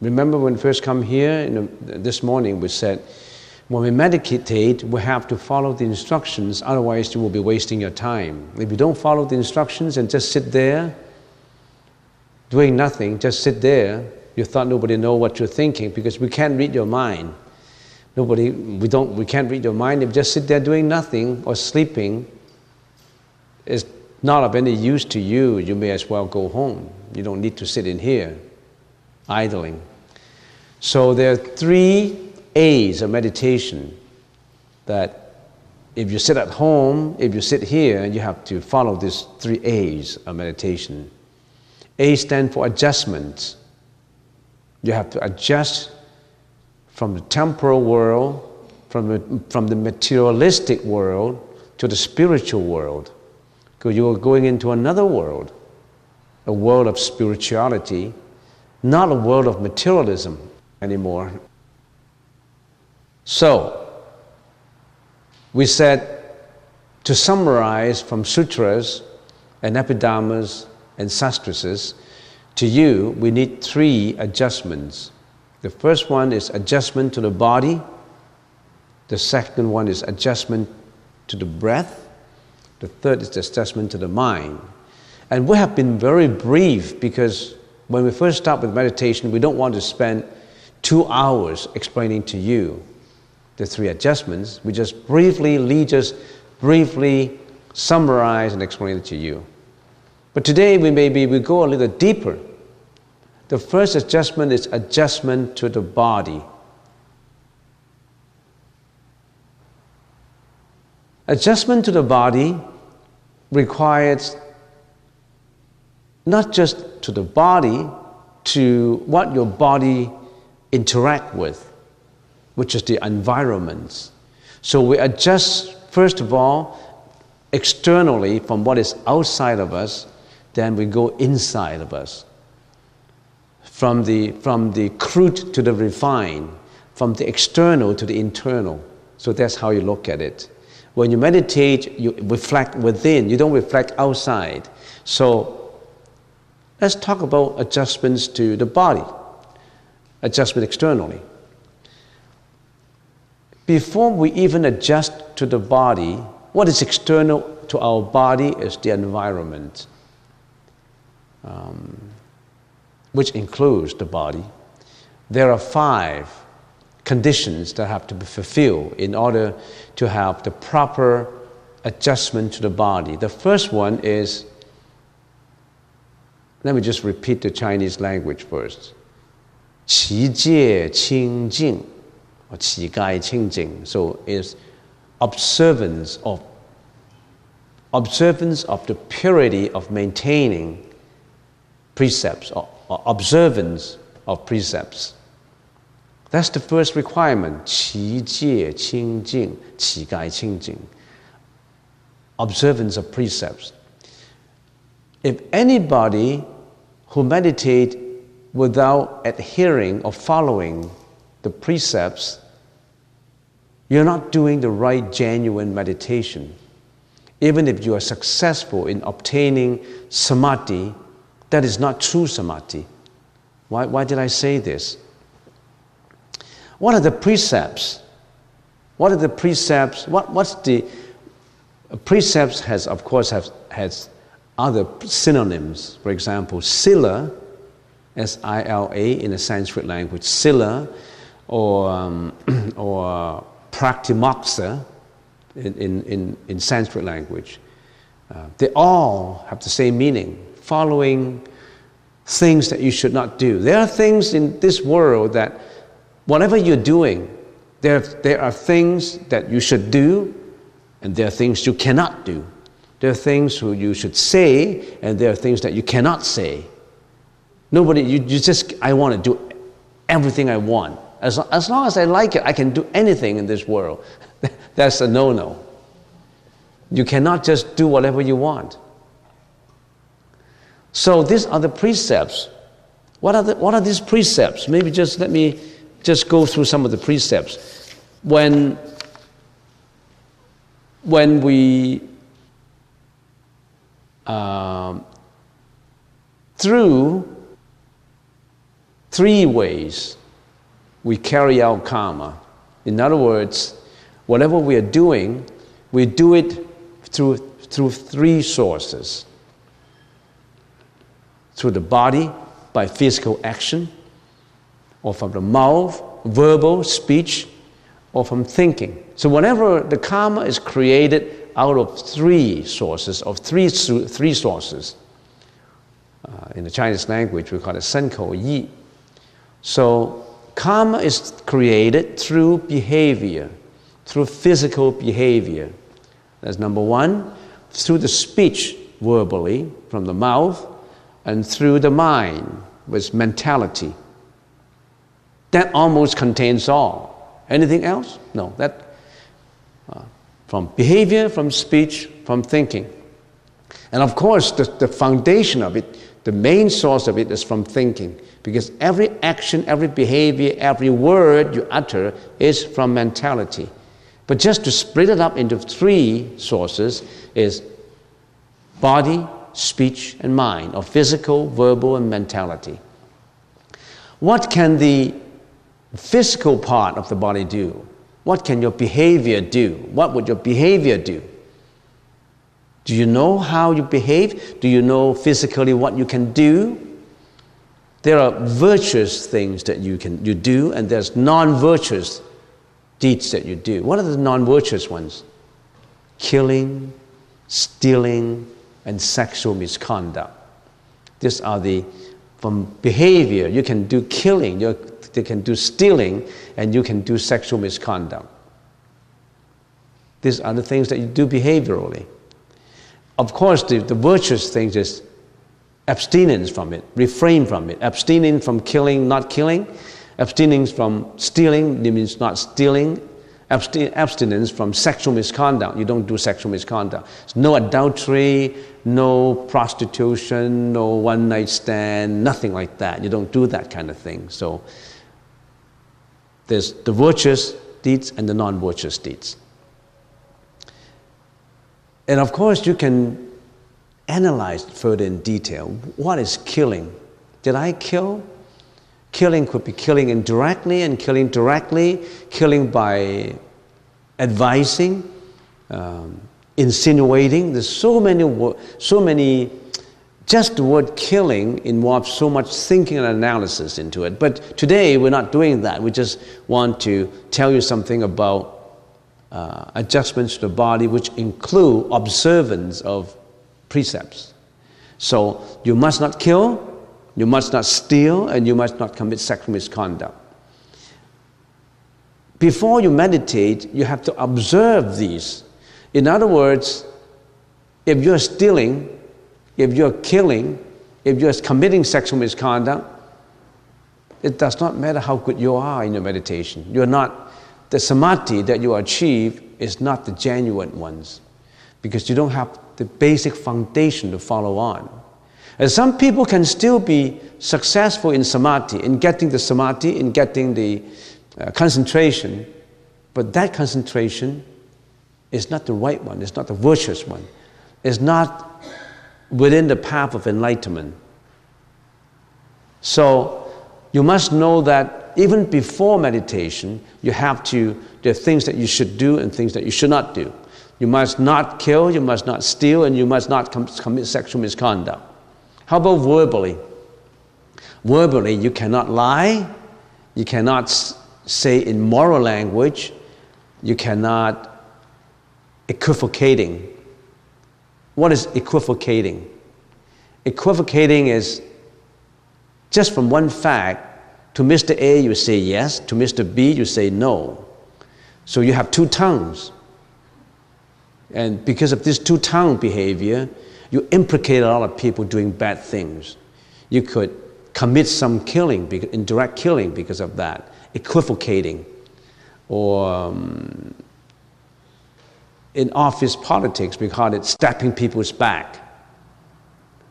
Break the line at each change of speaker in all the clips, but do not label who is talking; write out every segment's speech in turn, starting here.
Remember when we first come here, this morning we said, when we meditate, we have to follow the instructions, otherwise you will be wasting your time. If you don't follow the instructions and just sit there, doing nothing, just sit there, you thought nobody know what you're thinking because we can't read your mind. We can't read your mind. If you just sit there doing nothing or sleeping, it's not of any use to you. You may as well go home. You don't need to sit in here, idling. So there are 3 A's of meditation that if you sit at home, if you sit here, you have to follow these 3 A's of meditation. A stands for adjustment. You have to adjust from the temporal world, from the materialistic world to the spiritual world. Because you are going into another world, a world of spirituality, not a world of materialism anymore. So, we said, to summarize from sutras and abhidhammas and sastrases, to you, we need 3 adjustments. The first one is adjustment to the body. The second one is adjustment to the breath. The third is the adjustment to the mind. And we have been very brief because when we first start with meditation, we don't want to spend 2 hours explaining to you the 3 adjustments. We just briefly summarize and explain it to you. But today we go a little deeper. The first adjustment is adjustment to the body. Adjustment to the body requires not just to the body, to what your body interact with, which is the environments. So we adjust, first of all, externally from what is outside of us, then we go inside of us. From the crude to the refined, from the external to the internal. So that's how you look at it. When you meditate, you reflect within, you don't reflect outside. So let's talk about adjustments to the body, adjustment externally. Before we even adjust to the body, what is external to our body is the environment, which includes the body. There are 5 conditions that have to be fulfilled in order to have the proper adjustment to the body. The first one is, let me just repeat the Chinese language first. 持戒清净, or 持戒清净. So it's observance of the purity of maintaining precepts, or observance of precepts. That's the first requirement. 持戒清净, 持戒清净. Observance of precepts. If anybody who meditate without adhering or following the precepts, you're not doing the right, genuine meditation. Even if you are successful in obtaining samadhi, that is not true samadhi. Why did I say this? What are the precepts? What are the precepts? What's the precepts has, of course, has other synonyms. For example, sila, S-I-L-A in the Sanskrit language, sila, or praktimoksa in Sanskrit language. They all have the same meaning, following things that you should not do. There are things in this world that whatever you're doing, there are things that you should do, and there are things you cannot do. There are things you should say, and there are things that you cannot say. I want to do everything I want. As long as I like it, I can do anything in this world. That's a no-no. You cannot just do whatever you want. So these are the precepts. What are these precepts? Maybe let me go through some of the precepts. When we through three ways we carry out karma. In other words, whatever we are doing, we do it through three sources. Through the body, by physical action, or from the mouth, verbal, speech, or from thinking. So whenever the karma is created out of three sources, in the Chinese language we call it 身口意. So karma is created through behavior, through physical behavior. That's number one. Through the speech, verbally, from the mouth, and through the mind, with mentality. That almost contains all. Anything else? No. That from behavior, from speech, from thinking. And of course, the foundation of it, the main source of it is from thinking. Because every action, every behavior, every word you utter is from mentality. But just to split it up into three sources is body, speech, and mind, or physical, verbal, and mentality. What can the physical part of the body do? What can your behavior do? What would your behavior do? Do you know how you behave? Do you know physically what you can do? There are virtuous things that you do, and there's non-virtuous deeds that you do. What are the non-virtuous ones? Killing, stealing, and sexual misconduct. These are from behavior. You can do killing, you can do stealing, and you can do sexual misconduct. These are the things that you do behaviorally. Of course, the virtuous things is abstinence from it, refrain from it. Abstaining from killing, not killing. Abstaining from stealing, it means not stealing. Abstinence from sexual misconduct. You don't do sexual misconduct. No adultery, no prostitution, no one-night stand, nothing like that. You don't do that kind of thing. So there's the virtuous deeds and the non-virtuous deeds. And of course, you can analyze further in detail. What is killing? Did I kill? Killing could be killing indirectly and killing directly, killing by advising, insinuating. There's so many, just the word killing involves so much thinking and analysis into it. But today we're not doing that. We just want to tell you something about adjustments to the body which include observance of precepts. So you must not kill, you must not steal, and you must not commit sexual misconduct. Before you meditate, you have to observe these. In other words, if you're stealing, if you're killing, if you're committing sexual misconduct, it does not matter how good you are in your meditation. You're not, the samadhi that you achieve is not the genuine ones, because you don't have the basic foundation to follow on. And some people can still be successful in samadhi, in getting the samadhi, in getting the concentration, but that concentration is not the right one, it's not the virtuous one, it's not within the path of enlightenment. So you must know that even before meditation, there are things that you should do and things that you should not do. You must not kill, you must not steal, and you must not commit sexual misconduct. How about verbally? Verbally, you cannot lie, you cannot say immoral language, you cannot equivocating. What is equivocating? Equivocating is just from one fact. To Mr. A, you say yes. To Mr. B, you say no. So you have two tongues. And because of this two-tongue behavior, you implicate a lot of people doing bad things. You could commit some killing, indirect killing because of that. Equivocating. Or in office politics, we call it stepping people's back.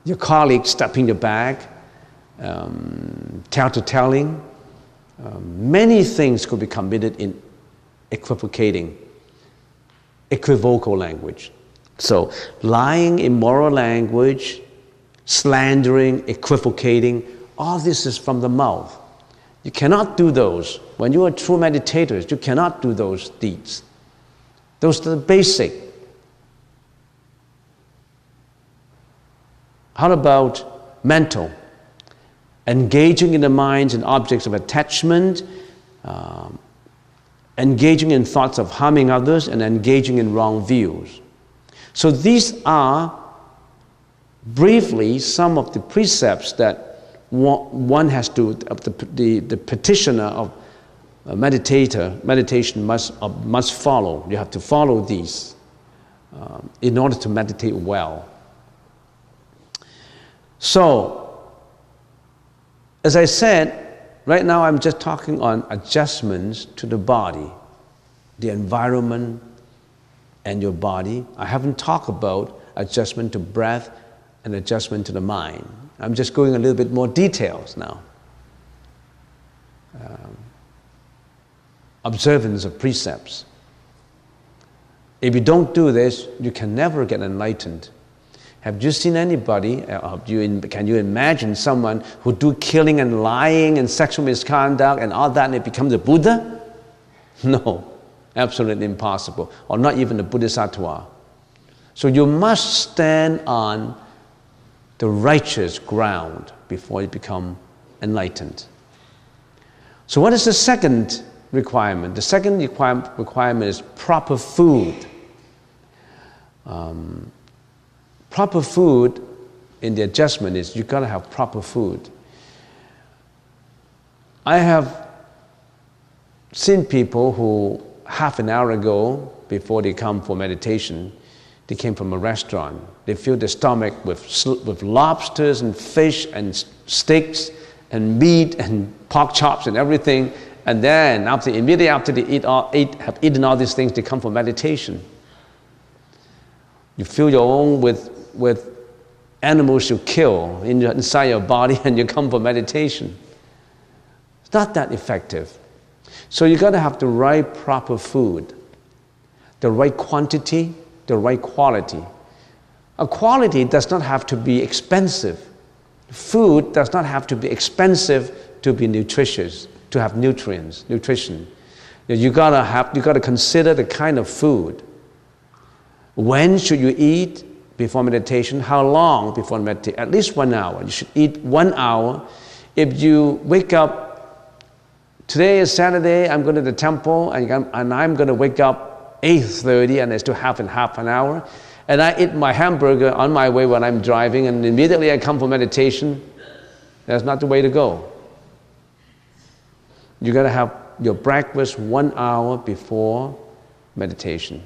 Your colleague stepping your back. Tell-to-telling, many things could be committed in equivocating, equivocal language. So lying, immoral language, slandering, equivocating, all this is from the mouth. You cannot do those. When you are true meditators, you cannot do those deeds. Those are the basic. How about mental? Engaging in the minds and objects of attachment, engaging in thoughts of harming others, and engaging in wrong views. So these are briefly some of the precepts that one has to, the practitioner of meditation must follow. You have to follow these in order to meditate well. So, as I said, right now I'm just talking on adjustments to the body, the environment, and your body. I haven't talked about adjustment to breath and adjustment to the mind. I'm just going a little bit more details now. Observance of precepts. If you don't do this, you can never get enlightened. Have you seen anybody, can you imagine someone who do killing and lying and sexual misconduct and all that and it becomes a Buddha? No, absolutely impossible. Or not even a Bodhisattva. So you must stand on the righteous ground before you become enlightened. So what is the second requirement? The second requirement is proper food. Proper food in the adjustment is you've got to have proper food. I have seen people who half an hour ago, before they come for meditation, they came from a restaurant. They fill their stomach with lobsters and fish and steaks and meat and pork chops and everything. And then immediately after they have eaten all these things, they come for meditation. You fill your own with animals you kill inside your body and you come for meditation. It's not that effective. So you got to have the right proper food, the right quantity, the right quality. A quality does not have to be expensive. Food does not have to be expensive to be nutritious, to have nutrition. You gotta consider the kind of food. When should you eat before meditation? How long before meditation? At least 1 hour. You should eat 1 hour. If you wake up, today is Saturday, I'm going to the temple, and I'm going to wake up 8:30, and I still have half an hour, and I eat my hamburger on my way when I'm driving, and immediately I come for meditation, that's not the way to go. You got to have your breakfast 1 hour before meditation.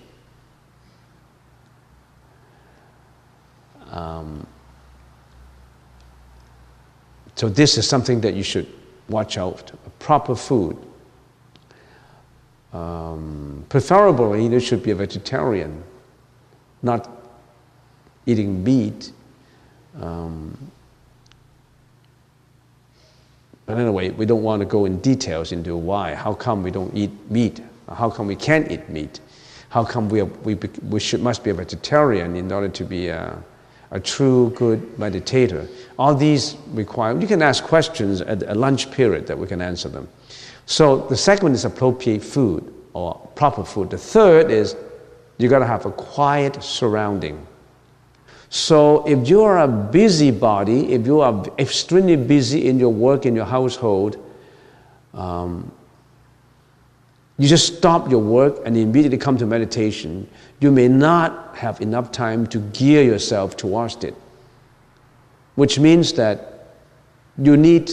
So this is something that you should watch out. Proper food. Preferably, there should be a vegetarian, not eating meat. But anyway, we don't want to go in details into why. How come we don't eat meat? How come we can't eat meat? How come we must be a vegetarian in order to be a true good meditator? All these require, you can ask questions at a lunch period that we can answer them. So the second one is appropriate food or proper food. The third is you got to have a quiet surrounding. So if you are a busybody, if you are extremely busy in your work, in your household, you just stop your work and immediately come to meditation, you may not have enough time to gear yourself towards it. Which means that you need,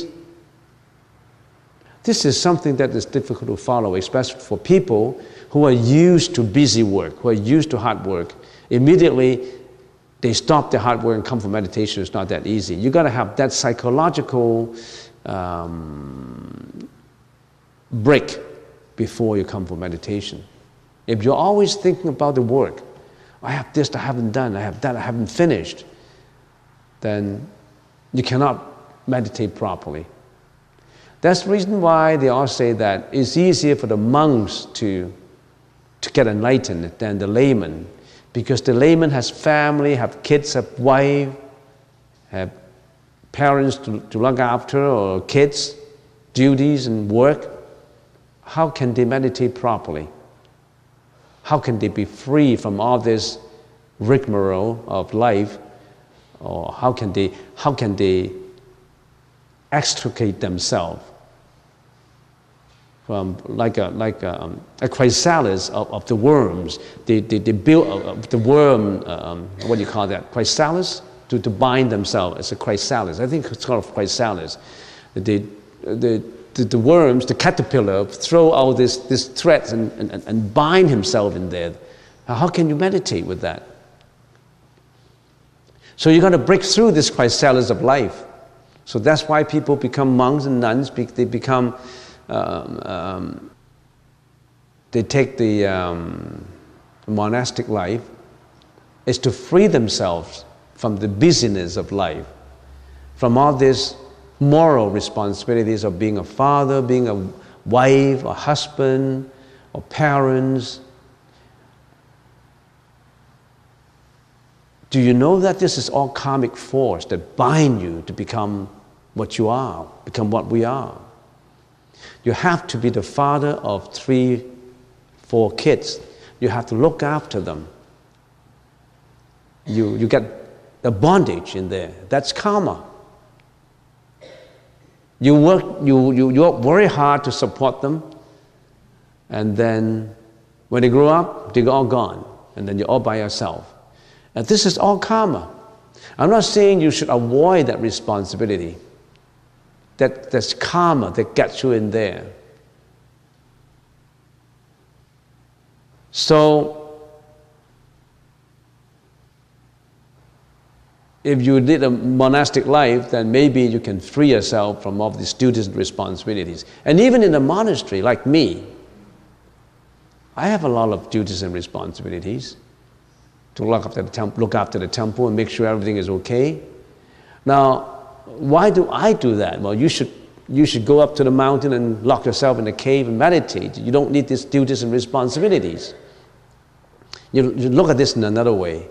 this is something that is difficult to follow, especially for people who are used to busy work, who are used to hard work. Immediately, they stop their hard work and come for meditation. It's not that easy. You got to have that psychological break before you come for meditation. If you're always thinking about the work, I have this I haven't done, I have that I haven't finished, then you cannot meditate properly. That's the reason why they all say that it's easier for the monks to get enlightened than the layman, because the layman has family, have kids, have wife, have parents to look after or kids, duties and work, how can they meditate properly? How can they be free from all this rigmarole of life? Or how can they extricate themselves from like a chrysalis of the worms? They build the worm, what do you call that? Chrysalis? To bind themselves as a chrysalis. I think it's called a chrysalis. The worms, the caterpillar, throw out this thread and bind himself in there. How can you meditate with that? So you got to break through this chrysalis of life. So that's why people become monks and nuns. They become, they take the monastic life. Is to free themselves from the busyness of life, from all these moral responsibilities of being a father, being a wife, a husband, or parents. Do you know that this is all karmic force that bind you to become what you are, become what we are? You have to be the father of 3, 4 kids. You have to look after them. You get a bondage in there. That's karma. You work very hard to support them, and then when they grow up, they're all gone, and then you're all by yourself. And this is all karma. I'm not saying you should avoid that responsibility. That's karma that gets you in there. So, if you lead a monastic life, then maybe you can free yourself from all these duties and responsibilities. And even in a monastery, like me, I have a lot of duties and responsibilities to look after the temple and make sure everything is okay. Now, why do I do that? Well, you should go up to the mountain and lock yourself in a cave and meditate. You don't need these duties and responsibilities. You look at this in another way.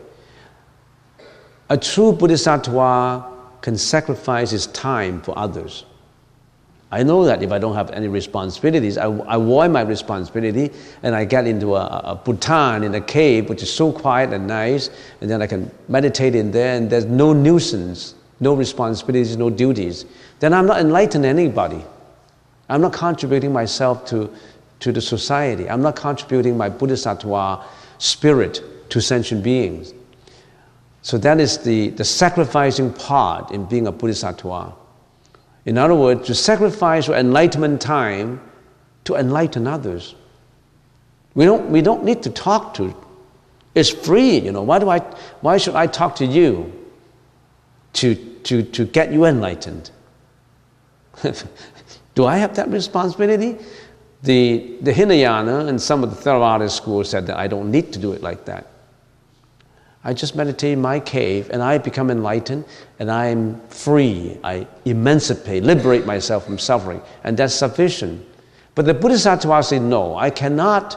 A true bodhisattva can sacrifice his time for others. I know that if I don't have any responsibilities, I avoid my responsibility and I get into a Bhutan in a cave which is so quiet and nice, and then I can meditate in there and there's no nuisance, no responsibilities, no duties. Then I'm not enlightening anybody. I'm not contributing myself to the society. I'm not contributing my bodhisattva spirit to sentient beings. So that is the sacrificing part in being a bodhisattva. In other words, to sacrifice your enlightenment time to enlighten others. We don't need to talk to. It's free, you know. Why should I talk to you to get you enlightened? Do I have that responsibility? The Hinayana and some of the Theravada schools said that I don't need to do it like that. I just meditate in my cave and I become enlightened and I'm free. I emancipate, liberate myself from suffering, and that's sufficient. But the Bodhisattva said, no, I cannot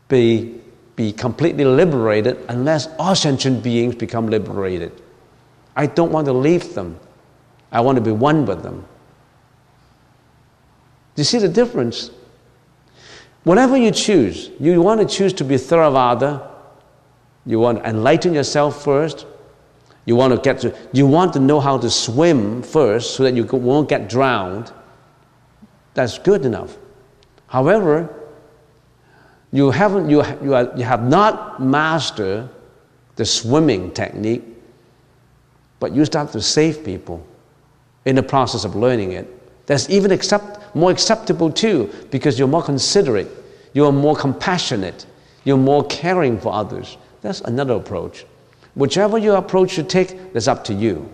be completely liberated unless all sentient beings become liberated. I don't want to leave them. I want to be one with them. Do you see the difference? Whatever you choose, you want to choose to be Theravada. You want to enlighten yourself first. You want to know how to swim first so that you won't get drowned. That's good enough. However, you have not mastered the swimming technique, but you start to save people in the process of learning it. That's even more acceptable too, because you're more considerate, you're more compassionate, you're more caring for others. That's another approach. Whichever your approach you take, that's up to you.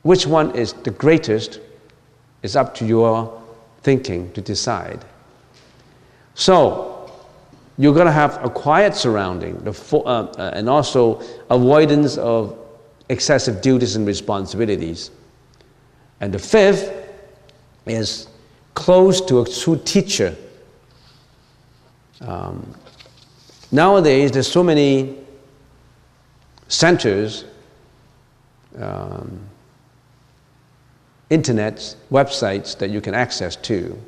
Which one is the greatest is up to your thinking to decide. So, you're going to have a quiet surrounding and also avoidance of excessive duties and responsibilities. And the fifth is close to a true teacher. Nowadays, there's so many centers internet websites that you can access to.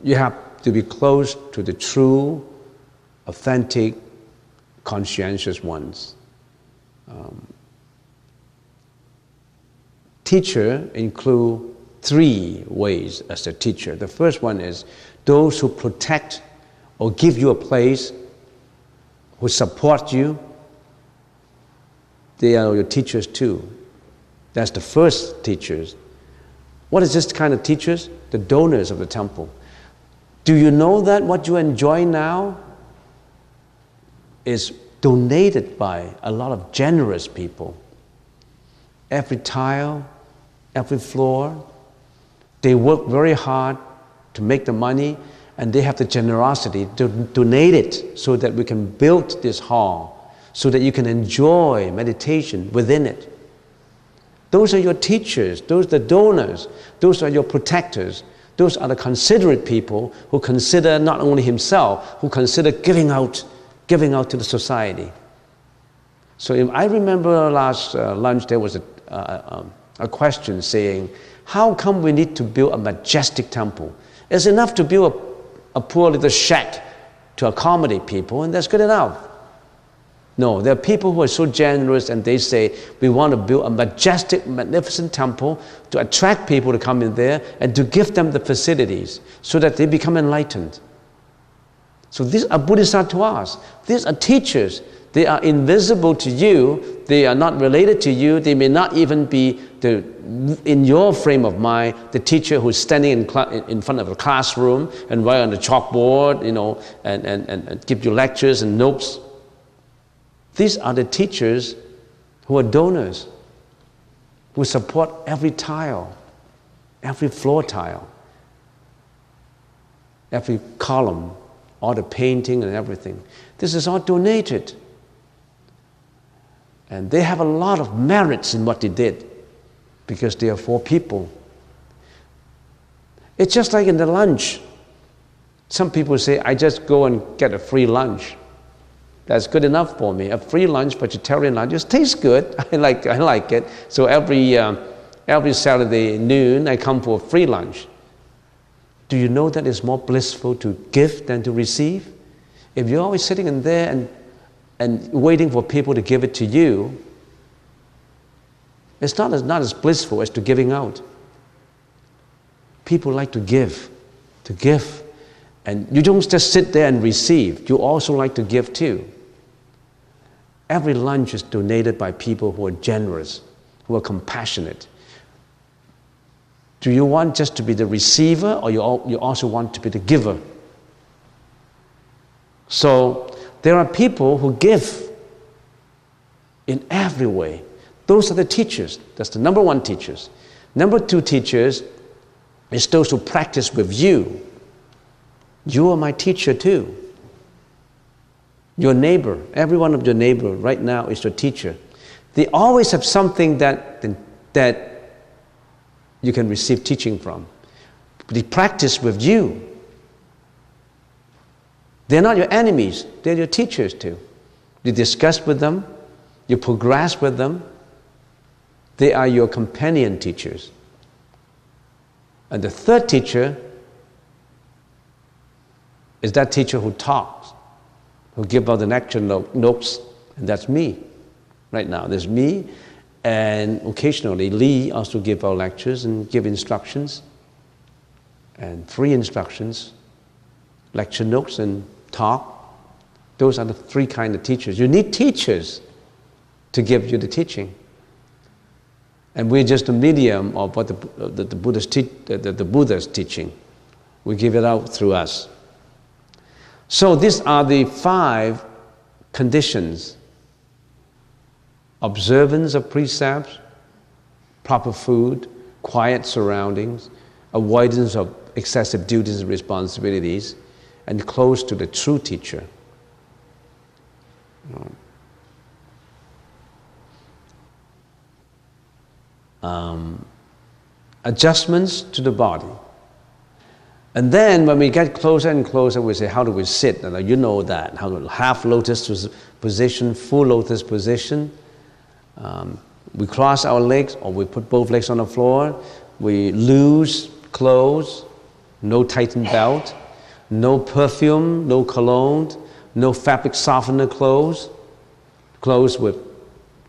You have to be close to the true, authentic, conscientious ones. Teacher include 3 ways as a teacher. The first one is those who protect or give you a place, who support you. They are your teachers too. That's the first teachers. What is this kind of teachers? The donors of the temple. Do you know that what you enjoy now is donated by a lot of generous people? Every tile, every floor, they work very hard to make the money, and they have the generosity to donate it so that we can build this hall, so that you can enjoy meditation within it. Those are your teachers, those are the donors, those are your protectors, those are the considerate people who consider not only himself, who consider giving out to the society. So I remember last lunch there was a question saying, how come we need to build a majestic temple? It's enough to build a poor little shack to accommodate people, and that's good enough. No, there are people who are so generous and they say, we want to build a majestic, magnificent temple to attract people to come in there and to give them the facilities so that they become enlightened. So these are bodhisattvas. These are teachers. They are invisible to you. They are not related to you. They may not even be, in your frame of mind, the teacher who's standing in front of a classroom and write on the chalkboard, and give you lectures and notes. These are the teachers who are donors, who support every tile, every floor tile, every column, all the painting and everything. This is all donated. And they have a lot of merits in what they did because they are for people. It's just like in the lunch. Some people say, I just go and get a free lunch. That's good enough for me. A free lunch, vegetarian lunch, it tastes good. I like it. So every Saturday noon, I come for a free lunch. Do you know that it's more blissful to give than to receive? If you're always sitting in there and waiting for people to give it to you, it's not as blissful as to giving out. People like to give. And you don't just sit there and receive. You also like to give too. Every lunch is donated by people who are generous, who are compassionate. Do you want just to be the receiver, or you also want to be the giver? So there are people who give in every way. Those are the teachers. That's the number 1 teachers. Number 2 teachers is those who practice with you. You are my teacher too. Your neighbor, every one of your neighbor right now is your teacher. They always have something that you can receive teaching from. They practice with you. They're not your enemies, they're your teachers too. You discuss with them, you progress with them. They are your companion teachers. And the 3rd teacher is that teacher who talks, who gives out the lecture notes, and that's me. Right now, there's me, and occasionally Lee also gives out lectures and give instructions, and free instructions, lecture notes and talk. Those are the 3 kinds of teachers. You need teachers to give you the teaching. And we're just a medium of what the Buddha's teaching. We give it out through us. So these are the 5 conditions: observance of precepts, proper food, quiet surroundings, avoidance of excessive duties and responsibilities, and close to the true teacher. Adjustments to the body. And then when we get closer and closer, we say, how do we sit? And you know that. How to half lotus position, full lotus position. We cross our legs, or we put both legs on the floor. We loose clothes, no tightened belt, no perfume, no cologne, no fabric softener clothes with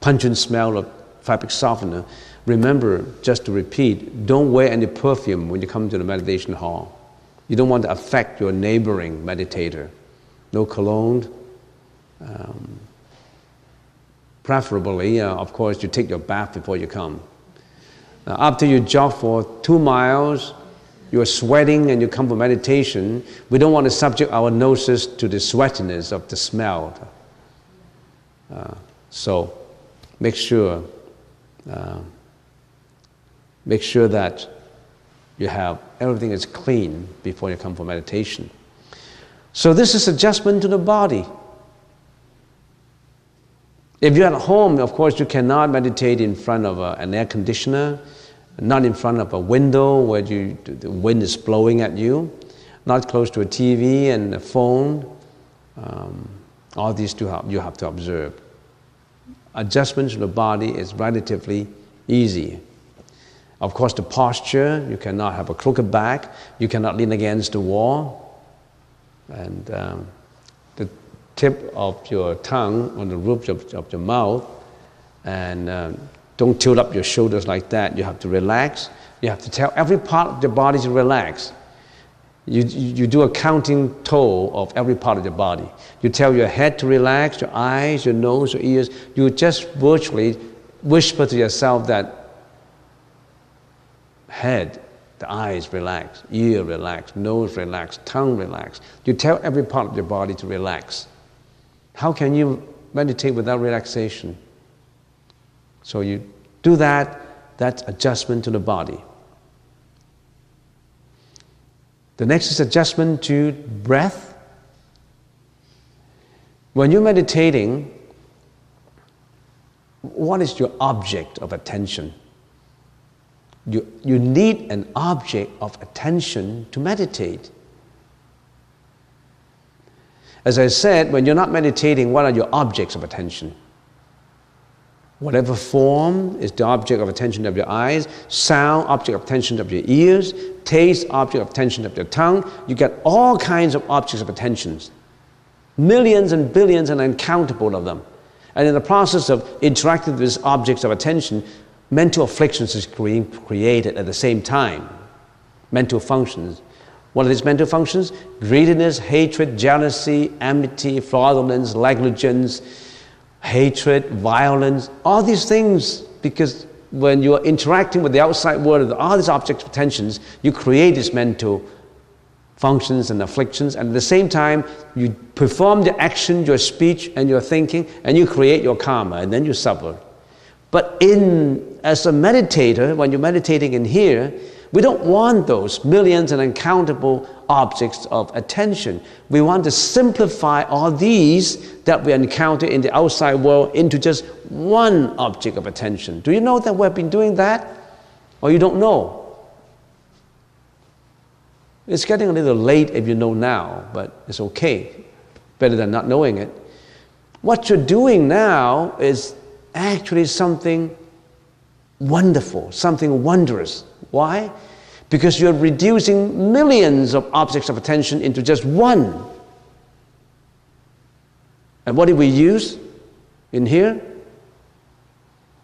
pungent smell of fabric softener. Remember, just to repeat, don't wear any perfume when you come to the meditation hall. You don't want to affect your neighboring meditator. No cologne. Preferably, of course, you take your bath before you come. After you jog for 2 miles, you're sweating and you come for meditation, we don't want to subject our noses to the sweatiness of the smell. So make sure that you have everything is clean before you come for meditation. So this is adjustment to the body. If you're at home, of course, you cannot meditate in front of an air conditioner, not in front of a window where the wind is blowing at you, not close to a TV and a phone. All these you have to observe. Adjustment to the body is relatively easy. Of course, the posture, you cannot have a crooked back, you cannot lean against the wall, and the tip of your tongue on the roof of your mouth, and don't tilt up your shoulders like that. You have to relax. You have to tell every part of your body to relax. You do a counting toll of every part of your body. You tell your head to relax, your eyes, your nose, your ears. You just virtually whisper to yourself that head, the eyes relax, ear relax, nose relax, tongue relax. You tell every part of your body to relax. How can you meditate without relaxation? So you do that, that's adjustment to the body. The next is adjustment to breath. When you're meditating, what is your object of attention? You need an object of attention to meditate. As I said, when you're not meditating, what are your objects of attention? Whatever form is the object of attention of your eyes, sound, object of attention of your ears, taste, object of attention of your tongue. You get all kinds of objects of attention. Millions and billions and uncountable of them. And in the process of interacting with these objects of attention, mental afflictions is created at the same time. Mental functions. What are these mental functions? Greediness, hatred, jealousy, enmity, fraudulence, negligence, hatred, violence, all these things, because when you are interacting with the outside world, all these objects of attentions, you create these mental functions and afflictions, and at the same time, you perform the action, your speech, and your thinking, and you create your karma, and then you suffer. But as a meditator, when you're meditating in here, we don't want those millions and uncountable objects of attention. We want to simplify all these that we encounter in the outside world into just one object of attention. Do you know that we've been doing that? Or you don't know? It's getting a little late if you know now, but it's okay. Better than not knowing it. What you're doing now is actually something wonderful, something wondrous. Why? Because you're reducing millions of objects of attention into just one. And what do we use in here?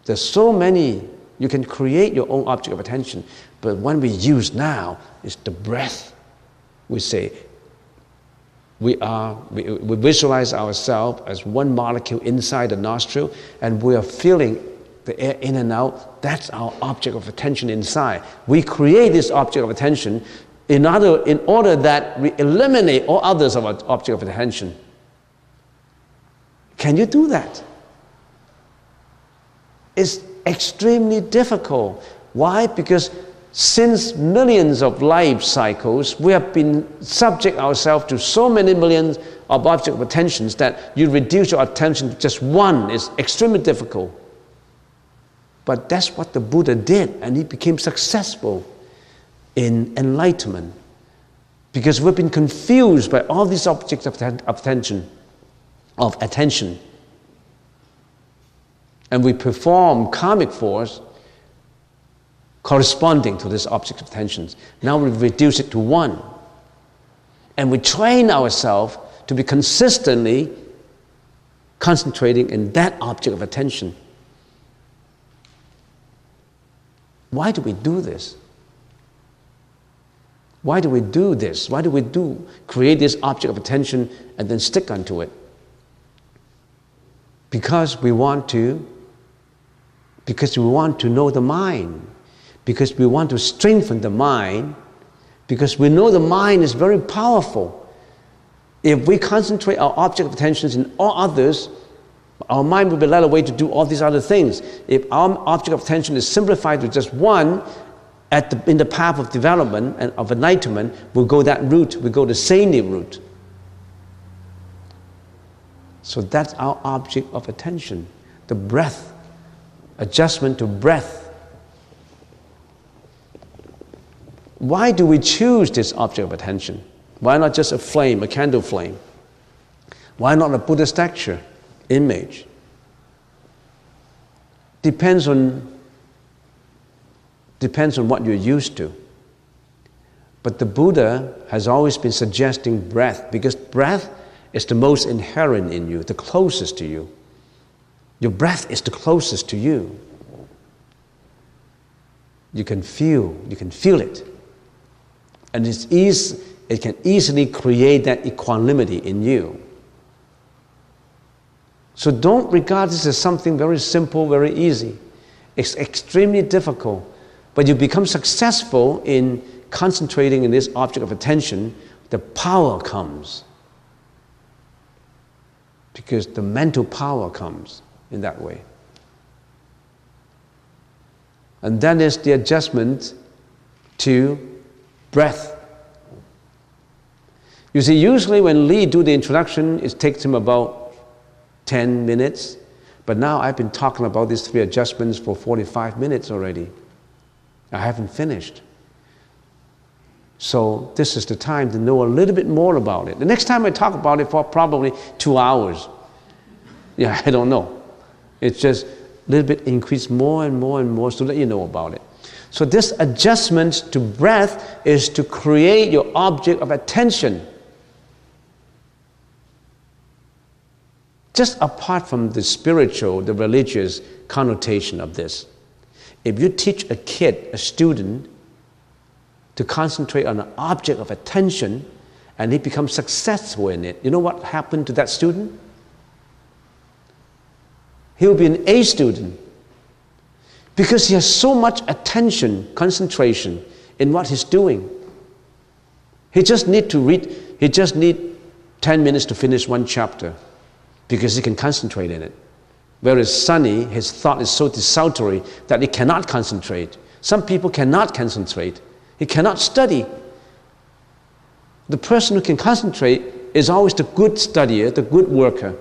There's so many. You can create your own object of attention. But what we use now is the breath. We say, we visualize ourselves as one molecule inside the nostril, and we are feeling the air in and out. That's our object of attention inside. We create this object of attention in order that we eliminate all others of our object of attention. Can you do that? It's extremely difficult. Why? Because since millions of life cycles, we have been subject ourselves to so many millions of object of attentions that you reduce your attention to just one. It's extremely difficult. But that's what the Buddha did, and he became successful in enlightenment. Because we've been confused by all these objects of attention. And we perform karmic force corresponding to this object of attention. Now we reduce it to one. And we train ourselves to be consistently concentrating in that object of attention. Why do we do this? Why do we do this? Why do we create this object of attention and then stick onto it? Because we want to know the mind, because we want to strengthen the mind, because we know the mind is very powerful. If we concentrate our object of attention in all others, our mind will be led away to do all these other things. If our object of attention is simplified to just one, in the path of development and of enlightenment, we'll go that route, we'll go the saintly route. So that's our object of attention, the breath, adjustment to breath. Why do we choose this object of attention? Why not just a flame, a candle flame? Why not a Buddha statue, image? Depends on what you're used to. But the Buddha has always been suggesting breath, because breath is the most inherent in you, the closest to you. Your breath is the closest to you. You can feel it. And it can easily create that equanimity in you. So don't regard this as something very simple, very easy. It's extremely difficult. But you become successful in concentrating in this object of attention, the power comes. Because the mental power comes in that way. And that is the adjustment to breath. You see, usually when Lee do the introduction, it takes him about 10 minutes. But now I've been talking about these 3 adjustments for 45 minutes already. I haven't finished. So this is the time to know a little bit more about it. The next time I talk about it for probably 2 hours. Yeah, I don't know. It's just a little bit increase more and more and more so that you know about it. So this adjustment to breath is to create your object of attention. Just apart from the spiritual, the religious connotation of this. If you teach a kid, a student, to concentrate on an object of attention and he becomes successful in it, you know what happened to that student? He will be an A student because he has so much attention, concentration in what he's doing. He just need 10 minutes to finish one chapter because he can concentrate in it. Whereas Sunny, his thought is so desultory that he cannot concentrate. Some people cannot concentrate. He cannot study. The person who can concentrate is always the good studier, the good worker.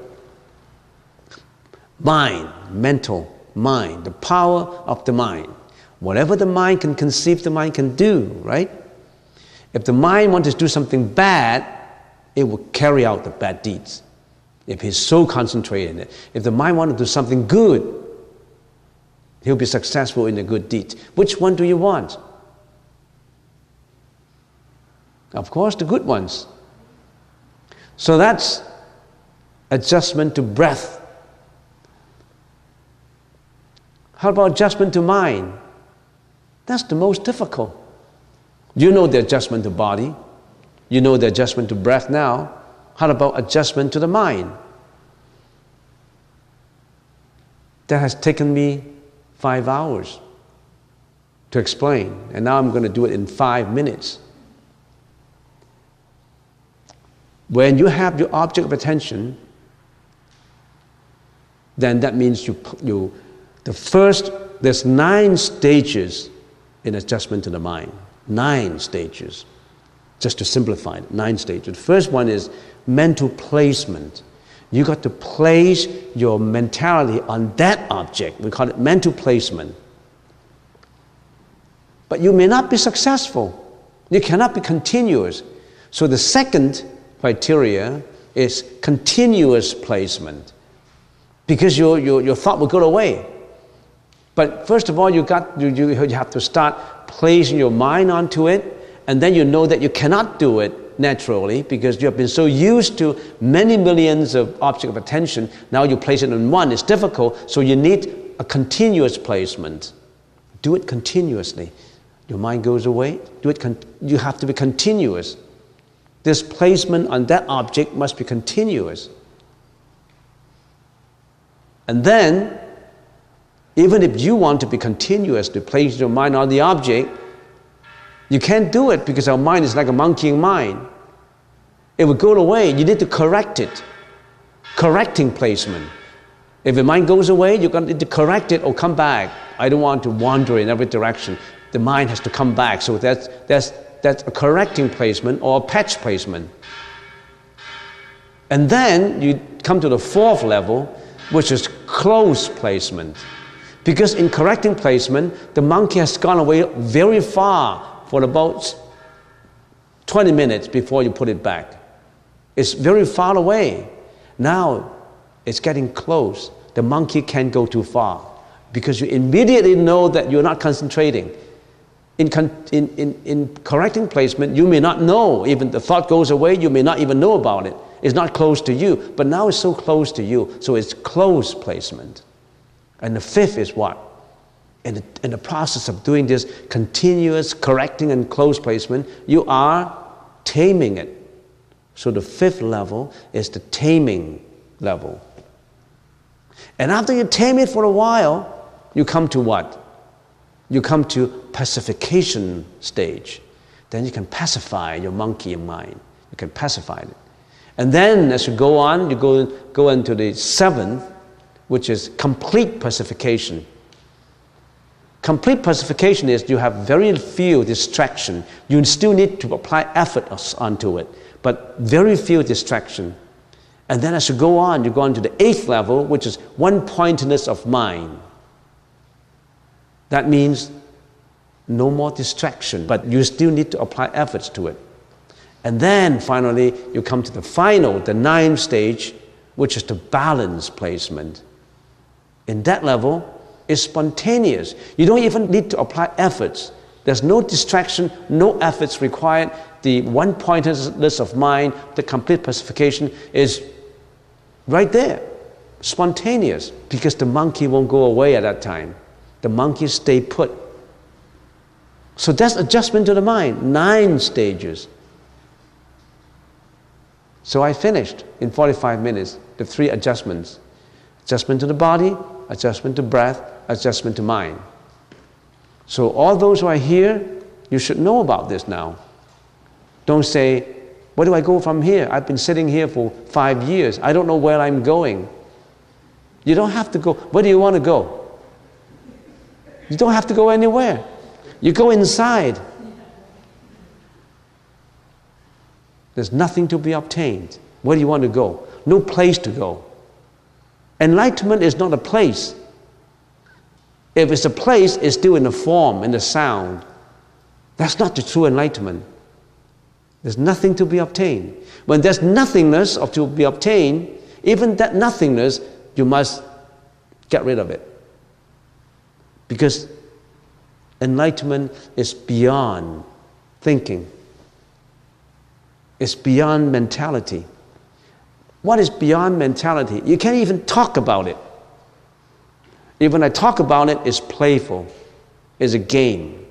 Mind, mental, mind, the power of the mind. Whatever the mind can conceive, the mind can do, right? If the mind wants to do something bad, it will carry out the bad deeds. If he's so concentrated in it. If the mind wants to do something good, he'll be successful in the good deed. Which one do you want? Of course, the good ones. So that's adjustment to breath. How about adjustment to mind? That's the most difficult. You know the adjustment to body. You know the adjustment to breath now. How about adjustment to the mind? That has taken me 5 hours to explain, and now I'm going to do it in 5 minutes. When you have your object of attention, then that means there's 9 stages in adjustment to the mind. 9 stages. Just to simplify it, 9 stages. The first one is mental placement. You got to place your mentality on that object. We call it mental placement. But you may not be successful. You cannot be continuous. So the second criteria is continuous placement. because your thought will go away. But first of all, you have to start placing your mind onto it, and then you know that you cannot do it naturally because you have been so used to many millions of objects of attention. Now you place it on one. It's difficult, so you need a continuous placement. Do it continuously. Your mind goes away. You have to be continuous. This placement on that object must be continuous. And then, even if you want to be continuous to place your mind on the object, you can't do it because our mind is like a monkeying mind. It will go away. You need to correct it. Correcting placement. If the mind goes away, you're going to correct it or come back. I don't want to wander in every direction. The mind has to come back. So that's a correcting placement or a patch placement. And then you come to the fourth level, which is close placement. Because in correcting placement, the monkey has gone away very far for about 20 minutes before you put it back. It's very far away. Now it's getting close. The monkey can't go too far because you immediately know that you're not concentrating. In correcting placement, you may not know. Even the thought goes away, you may not even know about it. It's not close to you, but now it's so close to you, so it's close placement. And the fifth is what? In the process of doing this continuous correcting and close placement, you are taming it. So the fifth level is the taming level. And after you tame it for a while, you come to what? You come to pacification stage. Then you can pacify your monkey mind. You can pacify it. And then as you go on, you go into the seventh, which is complete pacification. Complete pacification is you have very few distraction. You still need to apply effort onto it, but very few distraction. And then as you go on to the eighth level, which is one-pointedness of mind. That means no more distraction, but you still need to apply efforts to it. And then finally, you come to the ninth stage, which is the balance placement. In that level, it's spontaneous. You don't even need to apply efforts. There's no distraction, no efforts required. The one-pointedness of mind, the complete pacification is right there, spontaneous, because the monkey won't go away at that time. The monkey stay put. So that's adjustment to the mind, 9 stages. So I finished in 45 minutes the 3 adjustments. Adjustment to the body, adjustment to breath, adjustment to mind. So all those who are here, you should know about this now. Don't say, where do I go from here? I've been sitting here for 5 years. I don't know where I'm going. You don't have to go. Where do you want to go? You don't have to go anywhere. You go inside. There's nothing to be obtained. Where do you want to go? No place to go. Enlightenment is not a place. If it's a place, it's still in the form, in the sound. That's not the true enlightenment. There's nothing to be obtained. When there's nothingness to be obtained, even that nothingness, you must get rid of it. Because enlightenment is beyond thinking. It's beyond mentality. What is beyond mentality? You can't even talk about it. Even when I talk about it, it's playful. It's a game.